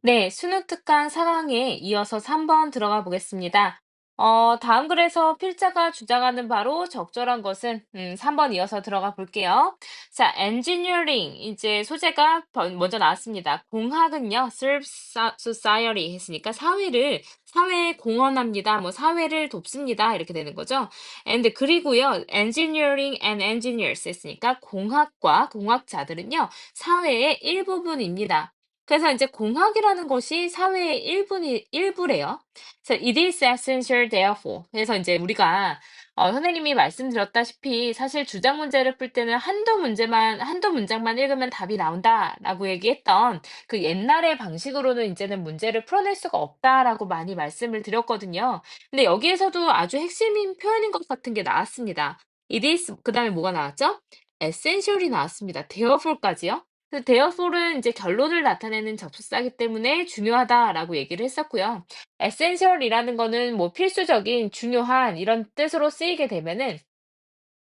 네, 수능 특강 4강에 이어서 3번 들어가 보겠습니다. 다음 글에서 필자가 주장하는 바로 적절한 것은 3번 이어서 들어가 볼게요. 자, engineering 이제 소재가 먼저 나왔습니다. 공학은요, serve society 했으니까 사회에 공헌합니다. 뭐 사회를 돕습니다. 이렇게 되는 거죠. 그리고요, engineering and engineers 했으니까 공학과 공학자들은요, 사회의 일부분입니다. 그래서 이제 공학이라는 것이 사회의 일부래요. 그래서 it is essential therefore. 그래서 이제 우리가 선생님이 말씀드렸다시피 사실 주장 문제를 풀 때는 한두 문장만 읽으면 답이 나온다라고 얘기했던 그 옛날의 방식으로는 이제는 문제를 풀어낼 수가 없다라고 많이 말씀을 드렸거든요. 근데 여기에서도 아주 핵심인 표현인 것 같은 게 나왔습니다. it is 그다음에 뭐가 나왔죠? essential이 나왔습니다. therefore까지요. 그 therefore는 이제 결론을 나타내는 접속사이기 때문에 중요하다라고 얘기를 했었고요. essential이라는 거는 뭐 필수적인, 중요한 이런 뜻으로 쓰이게 되면은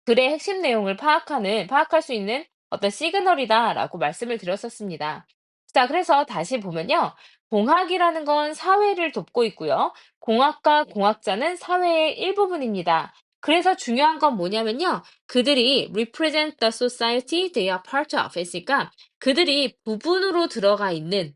글의 핵심 내용을 파악할 수 있는 어떤 시그널이다라고 말씀을 드렸었습니다. 자, 그래서 다시 보면요. 공학이라는 건 사회를 돕고 있고요. 공학과 공학자는 사회의 일부분입니다. 그래서 중요한 건 뭐냐면요. 그들이 represent the society they are part of 했으니까 그들이 부분으로 들어가 있는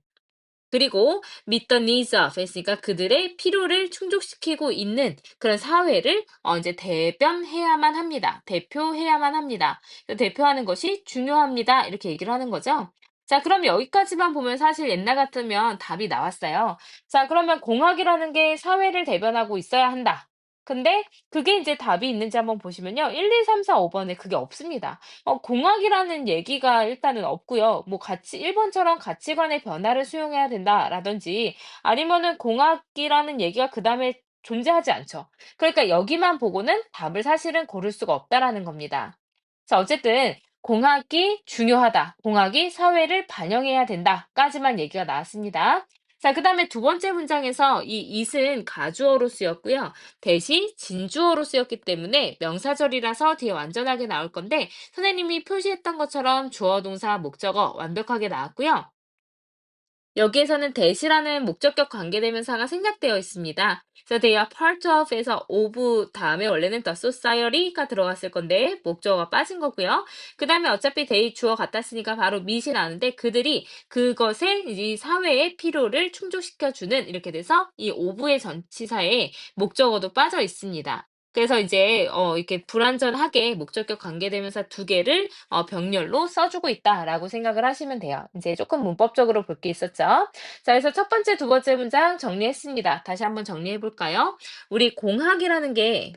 그리고 meet the needs of 했으니까 그들의 필요를 충족시키고 있는 그런 사회를 이제 대변해야만 합니다. 대표해야만 합니다. 대표하는 것이 중요합니다. 이렇게 얘기를 하는 거죠. 자, 그럼 여기까지만 보면 사실 옛날 같으면 답이 나왔어요. 자, 그러면 공학이라는 게 사회를 대변하고 있어야 한다. 근데 그게 이제 답이 있는지 한번 보시면요. 1, 2, 3, 4, 5번에 그게 없습니다. 공학이라는 얘기가 일단은 없고요. 뭐 1번처럼 가치관의 변화를 수용해야 된다라든지 아니면은 공학이라는 얘기가 그다음에 존재하지 않죠. 그러니까 여기만 보고는 답을 사실은 고를 수가 없다라는 겁니다. 자, 어쨌든 공학이 중요하다. 공학이 사회를 반영해야 된다까지만 얘기가 나왔습니다. 자, 그다음에 두 번째 문장에서 이 it은 가주어로 쓰였고요. 대시 진주어로 쓰였기 때문에 명사절이라서 뒤에 완전하게 나올 건데 선생님이 표시했던 것처럼 주어, 동사, 목적어 완벽하게 나왔고요. 여기에서는 that이라는 목적격 관계대명사가 생략되어 있습니다. 그래서 they are part of에서 of 다음에 원래는 the society가 들어갔을 건데 목적어가 빠진 거고요. 그 다음에 어차피 they 주어 갖다 쓰니까 바로 meet이 나는데 그들이 그것을 이 사회의 필요를 충족시켜주는 이렇게 돼서 이 of의 전치사에 목적어도 빠져 있습니다. 그래서 이제 이렇게 불완전하게 목적격 관계대명사 두 개를 병렬로 써주고 있다라고 생각을 하시면 돼요. 이제 조금 문법적으로 볼 게 있었죠. 자, 그래서 첫 번째, 두 번째 문장 정리했습니다. 다시 한번 정리해 볼까요? 우리 공학이라는 게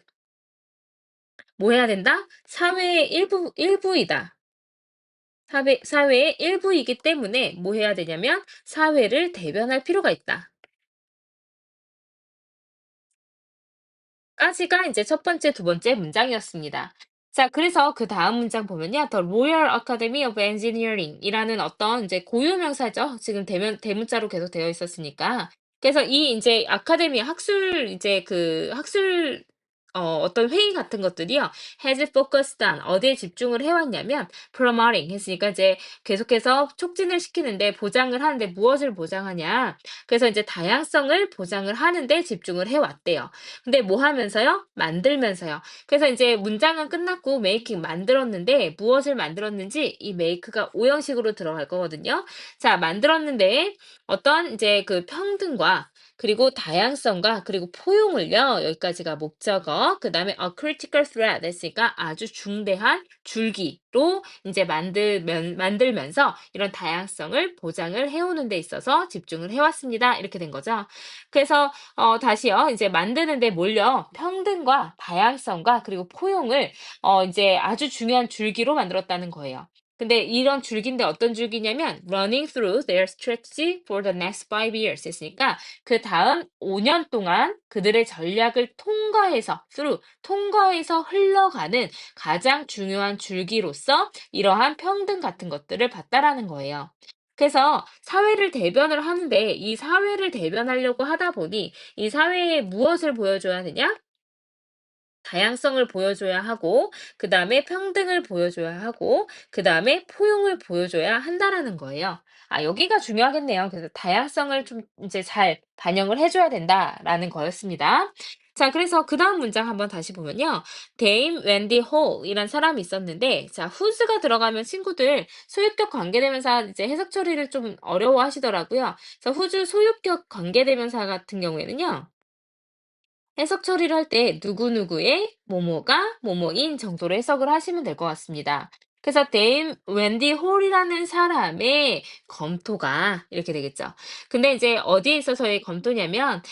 뭐 해야 된다? 사회의 일부이다. 사회의 일부이기 때문에 뭐 해야 되냐면 사회를 대변할 필요가 있다. 까지가 이제 첫 번째, 두 번째 문장이었습니다. 자, 그래서 그 다음 문장 보면요. The Royal Academy of Engineering 이라는 어떤 이제 고유명사죠. 지금 대문자로 계속 되어 있었으니까. 그래서 이 이제 아카데미 학술 어떤 회의 같은 것들이요. has focused on 어디에 집중을 해왔냐면 promoting 했으니까 이제 계속해서 촉진을 시키는데 보장을 하는데 무엇을 보장하냐. 그래서 이제 다양성을 보장을 하는데 집중을 해왔대요. 근데 뭐 하면서요? 만들면서요. 그래서 이제 문장은 끝났고 메이킹 만들었는데 무엇을 만들었는지 이 메이크가 오형식으로 들어갈 거거든요. 자, 만들었는데 어떤 이제 그 평등과 그리고 다양성과 그리고 포용을요. 여기까지가 목적어. 그다음에 a critical threat 했으니까 아주 중대한 줄기로 이제 만들면서 이런 다양성을 보장을 해오는 데 있어서 집중을 해왔습니다. 이렇게 된 거죠. 그래서 다시요. 이제 만드는데 뭘요? 평등과 다양성과 그리고 포용을 이제 아주 중요한 줄기로 만들었다는 거예요. 근데 이런 줄기인데 어떤 줄기냐면 running through their strategy for the next 5 years 했으니까 그 다음 5년 동안 그들의 전략을 통과해서 흘러가는 가장 중요한 줄기로서 이러한 평등 같은 것들을 봤다라는 거예요. 그래서 사회를 대변을 하는데 이 사회를 대변하려고 하다 보니 이 사회에 무엇을 보여줘야 되냐? 다양성을 보여줘야 하고, 그 다음에 평등을 보여줘야 하고, 그 다음에 포용을 보여줘야 한다라는 거예요. 아, 여기가 중요하겠네요. 그래서 다양성을 좀 이제 잘 반영을 해줘야 된다라는 거였습니다. 자, 그래서 그 다음 문장 한번 다시 보면요. 데임 웬디 홀이란 사람이 있었는데, 자, who's가 들어가면 친구들 소유격 관계대명사 이제 해석 처리를 좀 어려워하시더라고요. 그래서 whose 소유격 관계대명사 같은 경우에는요. 해석 처리를 할 때 누구누구의 뭐뭐가 뭐뭐인 정도로 해석을 하시면 될 것 같습니다. 그래서 데임 웬디 홀이라는 사람의 검토가 이렇게 되겠죠. 근데 이제 어디에 있어서의 검토냐면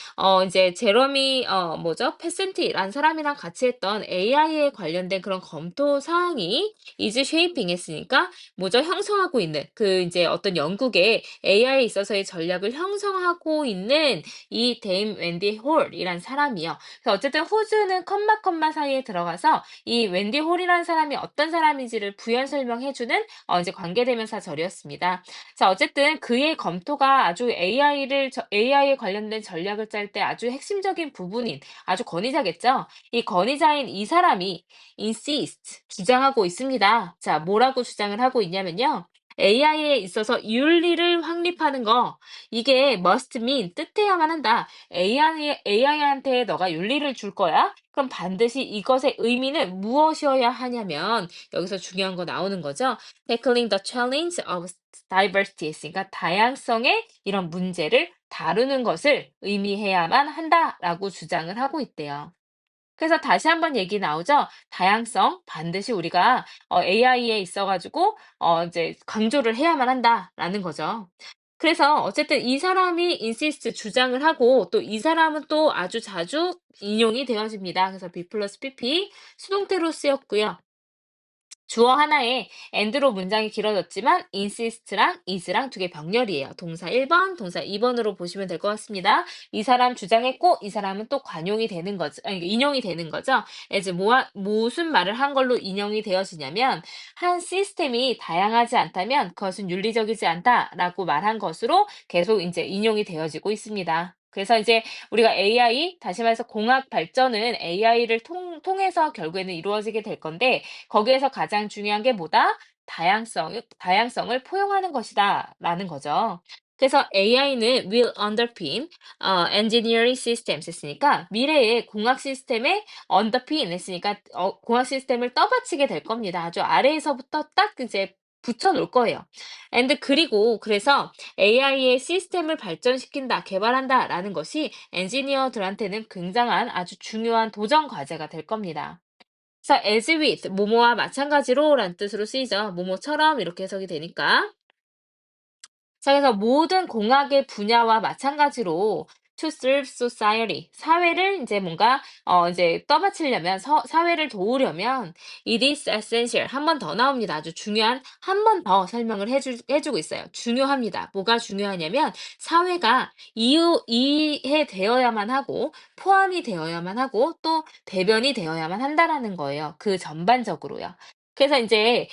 이제 제러미 뭐죠? 페센티라는 사람이랑 같이 했던 AI에 관련된 그런 검토 사항이 is shaping 했으니까 뭐죠? 형성하고 있는 그 이제 어떤 영국의 AI에 있어서의 전략을 형성하고 있는 이 데임 웬디 홀이란 사람이요. 그래서 어쨌든 호주는 컴마 사이에 들어가서 이 웬디 홀이라는 사람이 어떤 사람인지를 부연 설명해주는 이제 관계대명사 절이었습니다. 자, 어쨌든 그의 검토가 아주 AI에 관련된 전략을 짤 때 아주 핵심적인 부분인 아주 권위자겠죠. 이 권위자인 이 사람이 insist 주장하고 있습니다. 자, 뭐라고 주장을 하고 있냐면요. AI에 있어서 윤리를 확립하는 거, 이게 must mean 뜻해야만 한다. AI한테 너가 윤리를 줄 거야? 그럼 반드시 이것의 의미는 무엇이어야 하냐면 여기서 중요한 거 나오는 거죠. Tackling the challenge of diversity 했으니까 다양성의 이런 문제를 다루는 것을 의미해야만 한다라고 주장을 하고 있대요. 그래서 다시 한번 얘기 나오죠. 다양성 반드시 우리가 AI에 있어가지고 이제 강조를 해야만 한다라는 거죠. 그래서 어쨌든 이 사람이 insist 주장을 하고 또 이 사람은 또 아주 자주 인용이 되어집니다. 그래서 B 플러스 PP 수동태로 쓰였고요. 주어 하나에 and로 문장이 길어졌지만 insist랑 is랑 두 개 병렬이에요. 동사 1번, 동사 2번으로 보시면 될 것 같습니다. 이 사람 주장했고 이 사람은 또 관용이 되는 거죠. 아니, 인용이 되는 거죠. 이제 무슨 말을 한 걸로 인용이 되어지냐면 한 시스템이 다양하지 않다면 그것은 윤리적이지 않다라고 말한 것으로 계속 이제 인용이 되어지고 있습니다. 그래서 이제 우리가 AI, 다시 말해서 공학 발전은 AI를 통해서 결국에는 이루어지게 될 건데 거기에서 가장 중요한 게 뭐다? 다양성을 포용하는 것이다. 라는 거죠. 그래서 AI는 will underpin engineering systems 했으니까 미래의 공학 시스템에 underpin 했으니까 공학 시스템을 떠받치게 될 겁니다. 아주 아래에서부터 딱 이제 붙여 놓을 거예요. 그리고 그래서 AI의 시스템을 발전시킨다, 개발한다 라는 것이 엔지니어들한테는 굉장한 아주 중요한 도전 과제가 될 겁니다. 그래서 as with, 뭐뭐와 마찬가지로 라는 뜻으로 쓰이죠. 뭐뭐처럼 이렇게 해석이 되니까. 자, 그래서 모든 공학의 분야와 마찬가지로 to serve society, 사회를 이제 뭔가 이제 떠받치려면 사회를 도우려면 it is essential. 한 번 더 나옵니다. 아주 중요한 한 번 더 설명을 해주고 있어요. 중요합니다. 뭐가 중요하냐면 사회가 이해되어야만 하고 포함이 되어야만 하고 또 대변이 되어야만 한다라는 거예요. 그 전반적으로요. 그래서 이제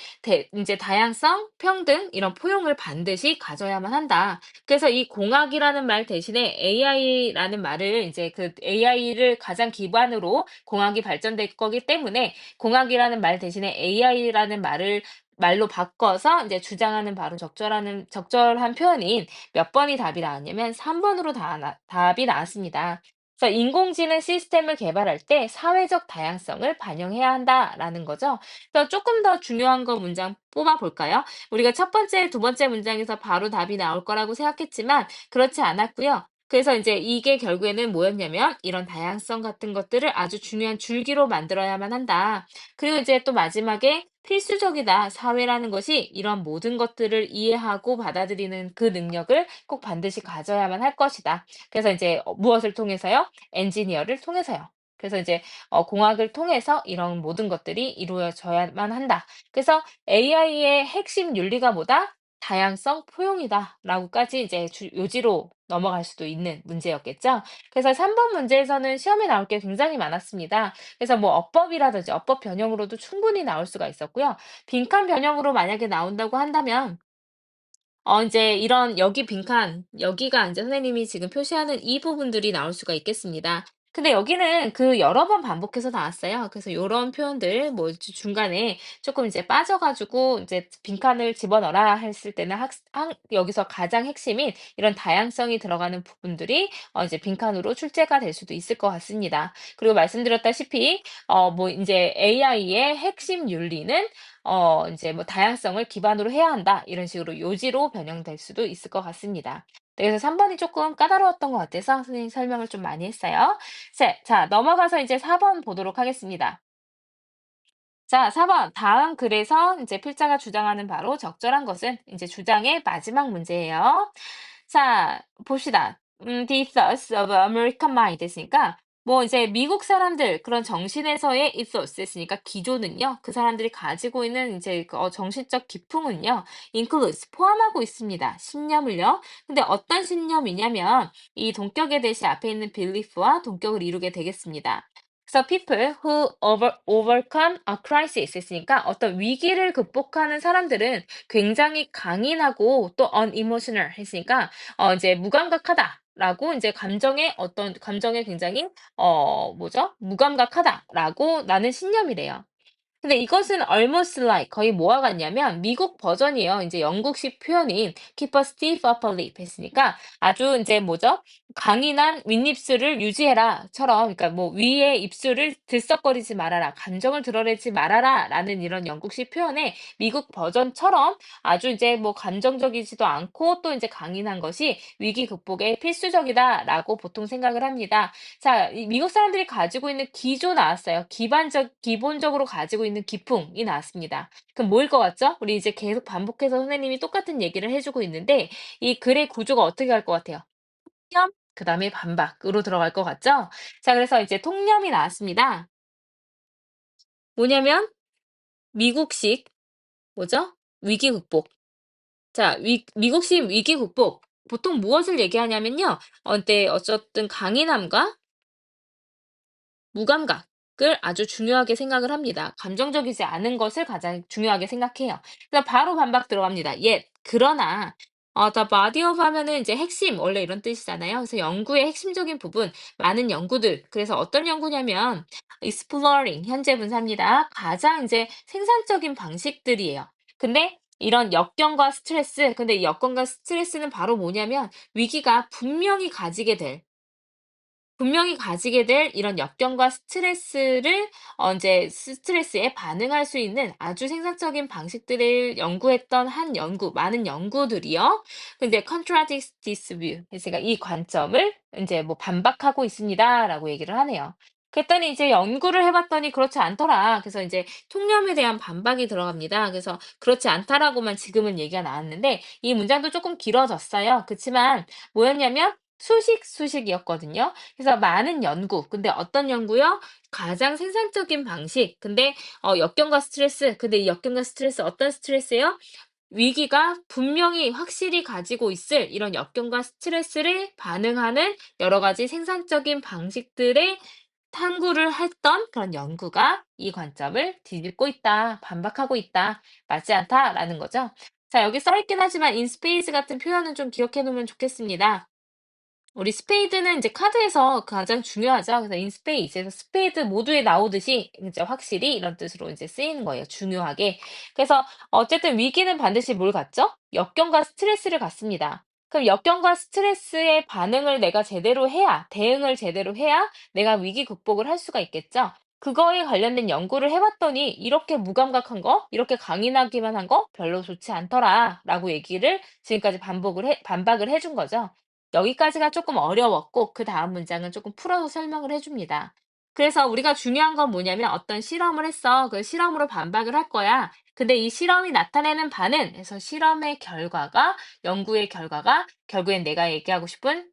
다양성, 평등 이런 포용을 반드시 가져야만 한다. 그래서 이 공학이라는 말 대신에 AI라는 말을 이제 그 AI를 가장 기반으로 공학이 발전될 거기 때문에 공학이라는 말 대신에 AI라는 말로 바꿔서 이제 주장하는 바로 적절한 표현인 몇 번이 답이 나왔냐면 3번으로 답이 나왔습니다. 그래서 인공지능 시스템을 개발할 때 사회적 다양성을 반영해야 한다라는 거죠. 그래서 조금 더 중요한 거 문장 뽑아 볼까요? 우리가 첫 번째, 두 번째 문장에서 바로 답이 나올 거라고 생각했지만 그렇지 않았고요. 그래서 이제 이게 결국에는 뭐였냐면 이런 다양성 같은 것들을 아주 중요한 줄기로 만들어야만 한다. 그리고 이제 또 마지막에 필수적이다. 사회라는 것이 이런 모든 것들을 이해하고 받아들이는 그 능력을 꼭 반드시 가져야만 할 것이다. 그래서 이제 무엇을 통해서요? 엔지니어를 통해서요. 그래서 이제 공학을 통해서 이런 모든 것들이 이루어져야만 한다. 그래서 AI의 핵심 윤리가 뭐다? 다양성 포용이다. 라고까지 이제 요지로 넘어갈 수도 있는 문제였겠죠. 그래서 3번 문제에서는 시험에 나올 게 굉장히 많았습니다. 그래서 뭐 어법이라든지 어법 변형으로도 충분히 나올 수가 있었고요. 빈칸 변형으로 만약에 나온다고 한다면 이제 이런 여기 빈칸, 여기가 이제 선생님이 지금 표시하는 이 부분들이 나올 수가 있겠습니다. 근데 여기는 그 여러 번 반복해서 나왔어요. 그래서 요런 표현들 뭐 중간에 조금 이제 빠져 가지고 이제 빈칸을 집어넣어라 했을 때는 여기서 가장 핵심인 이런 다양성이 들어가는 부분들이 이제 빈칸으로 출제가 될 수도 있을 것 같습니다. 그리고 말씀드렸다시피 뭐 인제 AI의 핵심 윤리는 인제 뭐 "다양성을 기반으로 해야 한다." 이런 식으로 요지로 변형될 수도 있을 것 같습니다. 네, 그래서 3 번이 쪼끔 까다로웠던 것 같아서 선생님이 설명을 좀 많이 했어요. 자 넘어가서 이제 4번 보도록 하겠습니다. 자, 4번. 다음 글에서 이제 필자가 주장하는 바로 적절한 것은 이제 주장의 마지막 문제예요. 자, 봅시다. The ethos of American mind 했으니까 뭐 이제 미국 사람들 그런 정신에서의 ethos 했으니까 기조는요. 그 사람들이 가지고 있는 이제 정신적 기풍은요. includes 포함하고 있습니다. 신념을요. 근데 어떤 신념이냐면 이 동격의 대시 앞에 있는 belief와 동격을 이루게 되겠습니다. 그래서 people who overcome a crisis 했으니까 어떤 위기를 극복하는 사람들은 굉장히 강인하고 또 unemotional 했으니까 이제 무감각하다라고 이제 감정에 굉장히 뭐죠? 무감각하다라고 나는 신념이래요. 근데 이것은 almost like 거의 뭐와 같냐면 미국 버전이에요. 이제 영국식 표현인 keep a stiff upper lip 했으니까 아주 이제 뭐죠? 강인한 윗입술을 유지해라처럼 그러니까 뭐 위에 입술을 들썩거리지 말아라, 감정을 드러내지 말아라라는 이런 영국식 표현의 미국 버전처럼 아주 이제 뭐 감정적이지도 않고 또 이제 강인한 것이 위기 극복에 필수적이다라고 보통 생각을 합니다. 자, 이 미국 사람들이 가지고 있는 기조 나왔어요. 기본적으로 가지고 있는 기풍이 나왔습니다. 그럼 뭐일 것 같죠? 우리 이제 계속 반복해서 선생님이 똑같은 얘기를 해주고 있는데 이 글의 구조가 어떻게 할 것 같아요? 통념, 그다음에 반박으로 들어갈 것 같죠? 자, 그래서 이제 통념이 나왔습니다. 뭐냐면 미국식 뭐죠? 위기 극복. 자, 미국식 위기 극복. 보통 무엇을 얘기하냐면요. 때 어쨌든 강인함과 무감각을 아주 중요하게 생각을 합니다. 감정적이지 않은 것을 가장 중요하게 생각해요. 그래서 바로 반박 들어갑니다. Yet 그러나 the body of 하면은 이제 핵심 원래 이런 뜻이잖아요. 그래서 연구의 핵심적인 부분 많은 연구들 그래서 어떤 연구냐면 exploring 현재 분사입니다. 가장 이제 생산적인 방식들이에요. 근데 이런 역경과 스트레스 근데 이 역경과 스트레스는 바로 뭐냐면 위기가 분명히 가지게 될 이런 역경과 스트레스를 인제 스트레스에 반응할 수 있는 아주 생산적인 방식들을 연구했던 한 많은 연구들이요. 근데 "contradicts this view." 그러니까 "이 관점을 인제 뭐 반박하고 있습니다."라고 얘기를 하네요. 그랬더니 이제 연구를 해 봤더니 "그렇지 않더라." 그래서 인제 통념에 대한 반박이 들어갑니다. 그래서 "그렇지 않다."라고만 지금은 얘기가 나왔는데 이 문장도 쪼끔 길어졌어요. 그치만 뭐였냐면 수식이었거든요. 그래서 많은 연구. 근데 어떤 연구요? 가장 생산적인 방식. 근데 역경과 스트레스. 근데 이 역경과 스트레스 어떤 스트레스예요? 위기가 분명히 확실히 가지고 있을 이런 역경과 스트레스를 반응하는 여러 가지 생산적인 방식들의 탐구를 했던 그런 연구가 이 관점을 뒤집고 있다, 반박하고 있다, 맞지 않다라는 거죠. 자, 여기 써 있긴 하지만 in space 같은 표현은 좀 기억해 놓으면 좋겠습니다. 우리 스페이드는 이제 카드에서 가장 중요하죠. 그래서 in space에서 스페이드 모두에 나오듯이 이제 확실히 이런 뜻으로 이제 쓰이는 거예요, 중요하게. 그래서 어쨌든 위기는 반드시 뭘 갖죠? 역경과 스트레스를 갖습니다. 그럼 역경과 스트레스의 반응을 내가 제대로 해야, 대응을 제대로 해야 내가 위기 극복을 할 수가 있겠죠. 그거에 관련된 연구를 해 봤더니 이렇게 무감각한 거, 이렇게 강인하기만 한 거 별로 좋지 않더라라고 얘기를 지금까지 반박을 해준 거죠. 여기까지가 조금 어려웠고 그다음 문장은 조금 풀어서 설명을 해 줍니다. 그래서 우리가 중요한 건 뭐냐면 "어떤 실험을 했어. 그 실험으로 반박을 할 거야. 근데 이 실험이 나타내는 바는" 해서 실험의 결과가 연구의 결과가 결국엔 내가 얘기하고 싶은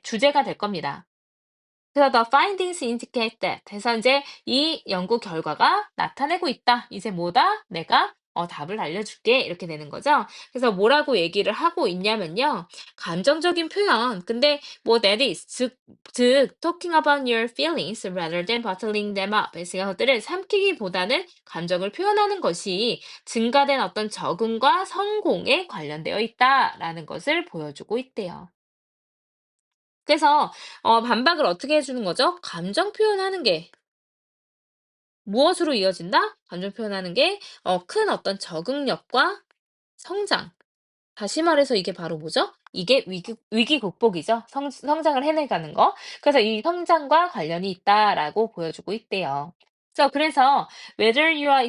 주제가 될 겁니다. 그래서 "The findings indicate that" 해서 인제 "이 연구 결과가 나타내고 있다." 이제 뭐다? 내가 답을 알려줄게. 이렇게 되는 거죠. 그래서 뭐라고 얘기를 하고 있냐면요. 감정적인 표현. 근데 뭐 that is 즉 talking about your feelings rather than bottling them up. 그래서 이것들을 삼키기보다는 감정을 표현하는 것이 증가된 어떤 적응과 성공에 관련되어 있다라는 것을 보여주고 있대요. 그래서 반박을 어떻게 해 주는 거죠? 감정 표현하는 게 무엇으로 이어진다? 감정 표현하는 게 큰 어떤 적응력과 성장. 다시 말해서 이게 바로 뭐죠? 이게 위기 극복이죠. 성장을 해내가는 거. 그래서 이 성장과 관련이 있다라고 보여주고 있대요. 그래서 whether you are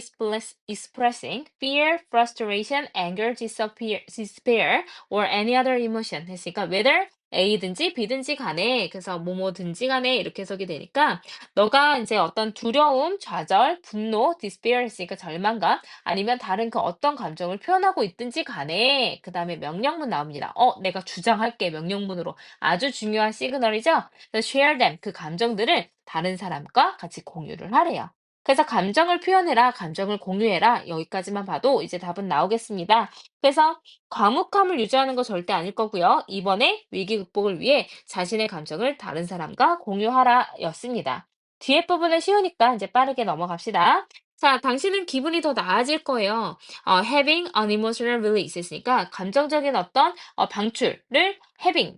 expressing fear, frustration, anger, despair, or any other emotion 했으니까 whether A든지 B든지 간에 그래서 뭐뭐든지 간에 이렇게 해석이 되니까 너가 이제 어떤 두려움, 좌절, 분노, despair 했으니까 절망감 아니면 다른 그 어떤 감정을 표현하고 있든지 간에 그다음에 명령문 나옵니다. 내가 주장할게 명령문으로 아주 중요한 시그널이죠. 그래서 share them 그 감정들을 다른 사람과 같이 공유를 하래요. 그래서 감정을 표현해라, 감정을 공유해라. 여기까지만 봐도 이제 답은 나오겠습니다. 그래서 과묵함을 유지하는 거 절대 아닐 거고요. 이번에 위기 극복을 위해 자신의 감정을 다른 사람과 공유하라 였습니다. 뒤에 부분은 쉬우니까 이제 빠르게 넘어갑시다. 자, 당신은 기분이 더 나아질 거예요. having an emotional release 있으니까 감정적인 어떤 방출을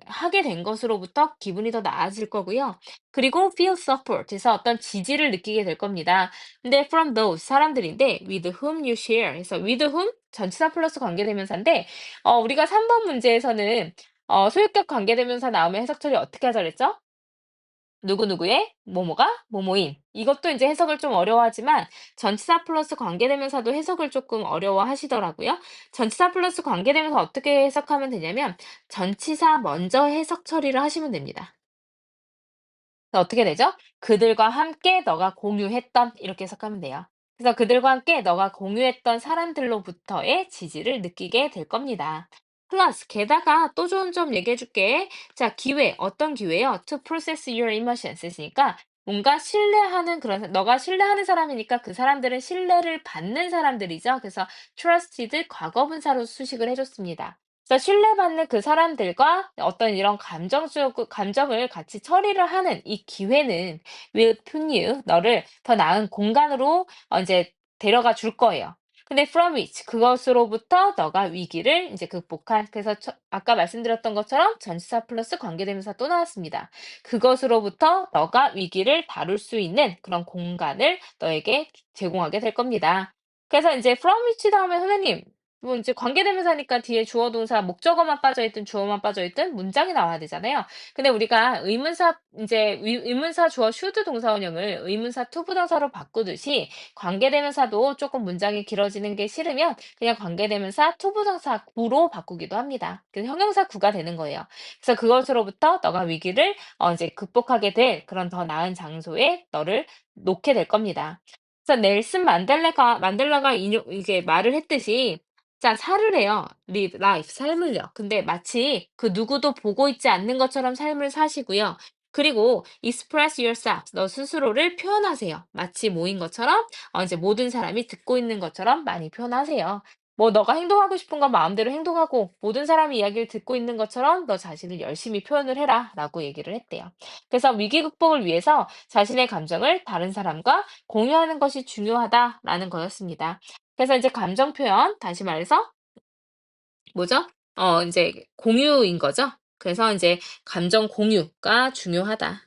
하게 된 것으로부터 기분이 더 나아질 거고요. 그리고 feel support에서 어떤 지지를 느끼게 될 겁니다. 근데 from those 사람들인데 with whom you share 해서 with whom 전치사 플러스 관계대명사인데 우리가 3번 문제에서는 소유격 관계대명사 나오면 해석 처리 어떻게 하자 그랬죠? 누구누구의 뭐뭐가 뭐뭐인. 이것도 이제 해석을 좀 어려워하지만 전치사 플러스 관계대명사도 해석을 조금 어려워하시더라고요. 전치사 플러스 관계대명사 어떻게 해석하면 되냐면 전치사 먼저 해석 처리를 하시면 됩니다. 그래서 어떻게 되죠? 그들과 함께 너가 공유했던 이렇게 해석하면 돼요. 그래서 그들과 함께 너가 공유했던 사람들로부터의 지지를 느끼게 될 겁니다. 플러스 게다가 또 좋은 점 얘기해 줄게. 자, 기회. 어떤 기회요? To process your emotions 있으니까 뭔가 신뢰하는 그런 너가 신뢰하는 사람이니까 그 사람들은 신뢰를 받는 사람들이죠. 그래서 trusted 과거분사로 수식을 해줬습니다. 그래서 신뢰받는 그 사람들과 어떤 이런 감정을 같이 처리를 하는 이 기회는 will put you, 너를 더 나은 공간으로 이제 데려가 줄 거예요. 근데 from which, 그것으로부터 너가 위기를 이제 극복한, 그래서 아까 말씀드렸던 것처럼 전치사 플러스 관계대명사 또 나왔습니다. 그것으로부터 너가 위기를 다룰 수 있는 그런 공간을 너에게 제공하게 될 겁니다. 그래서 이제 from which 다음에 선생님, 뭐 이제 관계대명사니까 뒤에 주어 동사 목적어만 빠져 있든 주어만 빠져 있든 문장이 나와야 되잖아요. 근데 우리가 의문사 이제 의문사 주어 should 동사 원형을 의문사 to 부정사로 바꾸듯이 관계대명사도 조금 문장이 길어지는 게 싫으면 그냥 관계대명사 to 부정사 구로 바꾸기도 합니다. 그래서 형용사 구가 되는 거예요. 그래서 그것으로부터 너가 위기를 이제 극복하게 될 그런 더 나은 장소에 너를 놓게 될 겁니다. 그래서 넬슨 만델라가 이게 말을 했듯이 자, 살을 해요. live life, 삶을요. 근데 마치 그 누구도 보고 있지 않는 것처럼 삶을 사시고요. 그리고 express yourself, 너 스스로를 표현하세요. 마치 모인 것처럼, 이제 모든 사람이 듣고 있는 것처럼 많이 표현하세요. 뭐, 너가 행동하고 싶은 건 마음대로 행동하고, 모든 사람이 이야기를 듣고 있는 것처럼 너 자신을 열심히 표현을 해라. 라고 얘기를 했대요. 그래서 위기 극복을 위해서 자신의 감정을 다른 사람과 공유하는 것이 중요하다라는 거였습니다. 그래서 이제 감정 표현, 다시 말해서 뭐죠? 이제 공유인 거죠. 그래서 이제 감정 공유가 중요하다.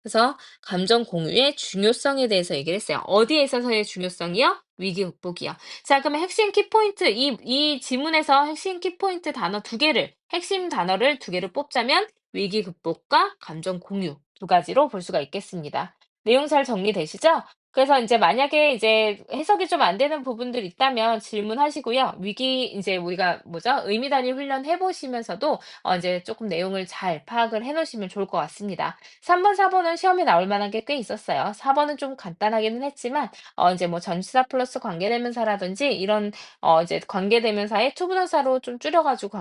그래서 감정 공유의 중요성에 대해서 얘기를 했어요. 어디에 있어서의 중요성이요? 위기 극복이요. 자, 그러면 핵심 키포인트, 이 지문에서 핵심 키포인트 단어 두 개를, 핵심 단어를 두 개를 뽑자면 위기 극복과 감정 공유 두 가지로 볼 수가 있겠습니다. 내용 잘 정리되시죠? 그래서 이제 만약에 이제 해석이 좀 안 되는 부분들 있다면 질문하시고요. 이제 우리가 뭐죠? 의미 단위 훈련 해보시면서도 이제 조금 내용을 잘 파악을 해놓으시면 좋을 것 같습니다. 3번, 4번은 시험에 나올 만한 게 꽤 있었어요. 4번은 좀 간단하기는 했지만, 이제 뭐 전치사 플러스 관계대명사라든지 이런, 이제 관계대명사의 투부정사로 좀 줄여가지고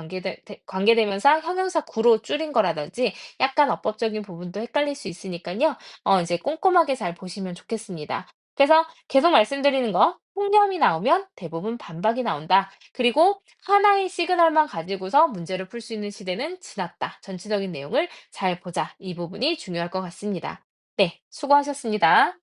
관계대명사 형용사 구로 줄인 거라든지 약간 어법적인 부분도 헷갈릴 수 있으니까요. 이제 꼼꼼하게 잘 보시면 좋겠습니다. 그래서 계속 말씀드리는 거, 통념이 나오면 대부분 반박이 나온다. 그리고 하나의 시그널만 가지고서 문제를 풀 수 있는 시대는 지났다. 전체적인 내용을 잘 보자. 이 부분이 중요할 것 같습니다. 네, 수고하셨습니다.